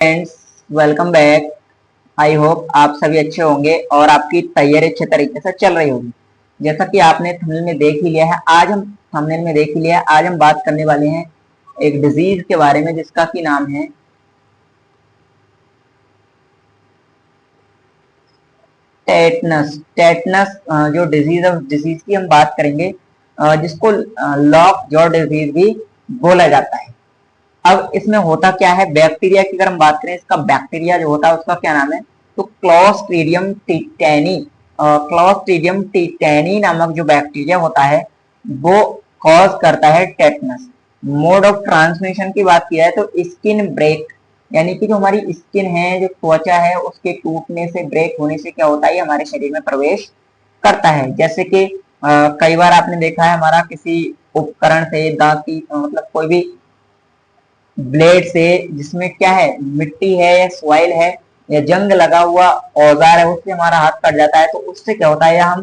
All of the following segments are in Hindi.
Friends, welcome back. I hope आप सभी अच्छे होंगे और आपकी तैयारी अच्छे तरीके से चल रही होगी। जैसा कि आपने थंबनेल में देख ही लिया है, आज हम बात करने वाले हैं एक डिजीज के बारे में जिसका की नाम है टेटनस। जो डिजीज की हम बात करेंगे, जिसको लॉक जॉ डिजीज भी बोला जाता है। अब इसमें होता क्या है, बैक्टीरिया की अगर हम बात करें, इसका बैक्टीरिया जो होता है उसका क्या नाम है, तो क्लॉस्ट्रीडियम टीटेनी नामक जो बैक्टीरिया होता है वो कॉज करता है टेटनस। मोड ऑफ ट्रांसमिशन की बात की जाए तो स्किन ब्रेक, यानी कि जो हमारी स्किन है, जो त्वचा है, उसके टूटने से, ब्रेक होने से क्या होता है, हमारे शरीर में प्रवेश करता है। जैसे कि कई बार आपने देखा है हमारा किसी उपकरण से, दांत की मतलब कोई भी ब्लेड से, जिसमें क्या है, मिट्टी है या सॉइल है या जंग लगा हुआ औजार है, उससे हमारा हाथ कट जाता है, तो उससे क्या होता है, या हम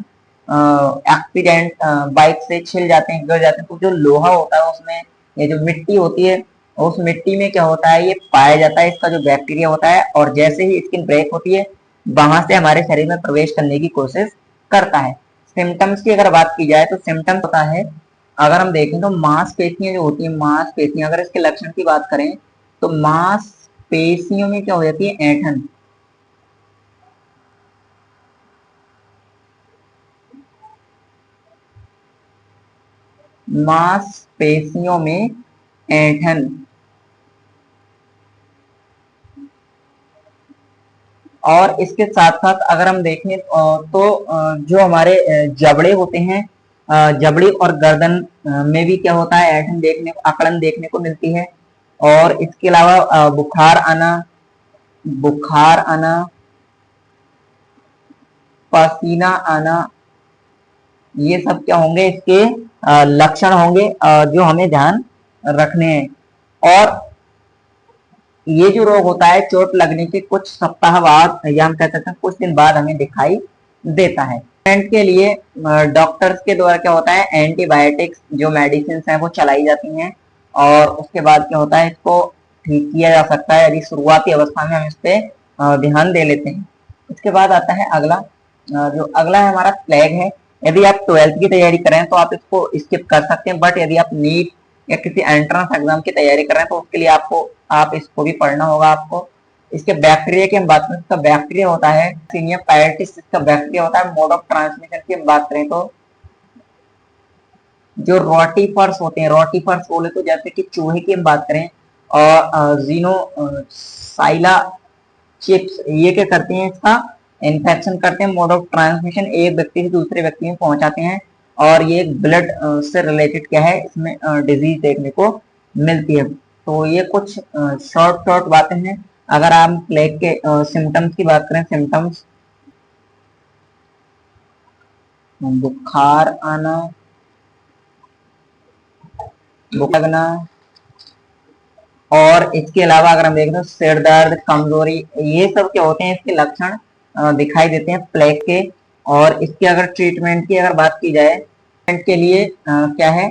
एक्सीडेंट बाइक से छिल जाते हैं, गिर जाते हैं, तो जो लोहा होता है उसमें, ये जो मिट्टी होती है, उस मिट्टी में क्या होता है, ये पाया जाता है इसका जो बैक्टीरिया होता है, और जैसे ही स्किन ब्रेक होती है वहां से हमारे शरीर में प्रवेश करने की कोशिश करता है। सिम्टम्स की अगर बात की जाए तो सिम्टम्स होता है, अगर हम देखें तो मांसपेशियां जो होती है, मांसपेशियां, अगर इसके लक्षण की बात करें तो मांसपेशियों में क्या हो जाती है, ऐंठन। मांसपेशियों में ऐंठन, और इसके साथ साथ अगर हम देखें तो जो हमारे जबड़े होते हैं, जबड़ी और गर्दन में भी क्या होता है, ऐंठन देखने को, अकड़न देखने को मिलती है। और इसके अलावा बुखार आना, पसीना आना, ये सब क्या होंगे, इसके लक्षण होंगे जो हमें ध्यान रखने हैं। और ये जो रोग होता है चोट लगने के कुछ सप्ताह बाद, या हम कह सकते हैं कुछ दिन बाद, हमें दिखाई देता है। ट्रीटमेंट के लिए डॉक्टर्स के द्वारा क्या होता है, एंटीबायोटिक्स जो मेडिसिन है वो चलाई जाती हैं, और उसके बाद क्या होता है, इसको ठीक किया जा सकता है यदि शुरुआती अवस्था में हम इस पे ध्यान दे लेते हैं। उसके बाद आता है अगला, जो अगला है हमारा प्लेग है। यदि आप 12th की तैयारी कर रहे हैं तो आप इसको स्किप कर सकते हैं, बट यदि आप नीट या किसी एंट्रेंस एग्जाम की तैयारी कर रहे हैं तो उसके लिए आप इसको भी पढ़ना होगा आपको। इसके बैक्टीरिया की हम बात करें, इसका बैक्टीरिया होता है सीनियर पायरेटिस, इसका बैक्टीरिया होता है। मोड ऑफ ट्रांसमिशन की हम बात करें तो जो रोटीफर्स होते हैं, रोटीफर्स बोले तो जैसे कि चूहे की हम बात करें, और जीनो साइला चिप्स, ये क्या करते हैं, इसका इन्फेक्शन करते हैं। मोड ऑफ ट्रांसमिशन एक व्यक्ति से दूसरे व्यक्ति में पहुंचाते हैं, और ये ब्लड से रिलेटेड क्या है, इसमें डिजीज देखने को मिलती है। तो ये कुछ शॉर्ट शॉर्ट बातें हैं। अगर आप प्लेग के सिम्टम्स की बात करें, सिम्टम्स बुखार आना, बुखार लगना, और इसके अलावा अगर हम देखें तो सिर दर्द, कमजोरी, ये सब क्या होते हैं, इसके लक्षण दिखाई देते हैं प्लेग के। और इसके अगर ट्रीटमेंट की अगर बात की जाए, ट्रीटमेंट के लिए क्या है,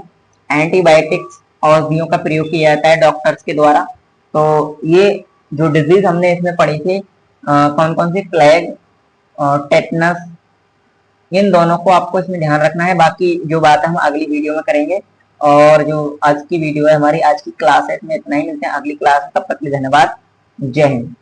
एंटीबायोटिक्स औषधियों का प्रयोग किया जाता है डॉक्टर्स के द्वारा। तो ये जो डिजीज हमने इसमें पढ़ी थी, कौन कौन सी, प्लेग और टेटनस, इन दोनों को आपको इसमें ध्यान रखना है। बाकी जो बात है हम अगली वीडियो में करेंगे। और जो आज की वीडियो है, हमारी आज की क्लास है, इसमें इतना ही। मिलते हैं अगली क्लास में, तब तक के लिए धन्यवाद। जय हिंद।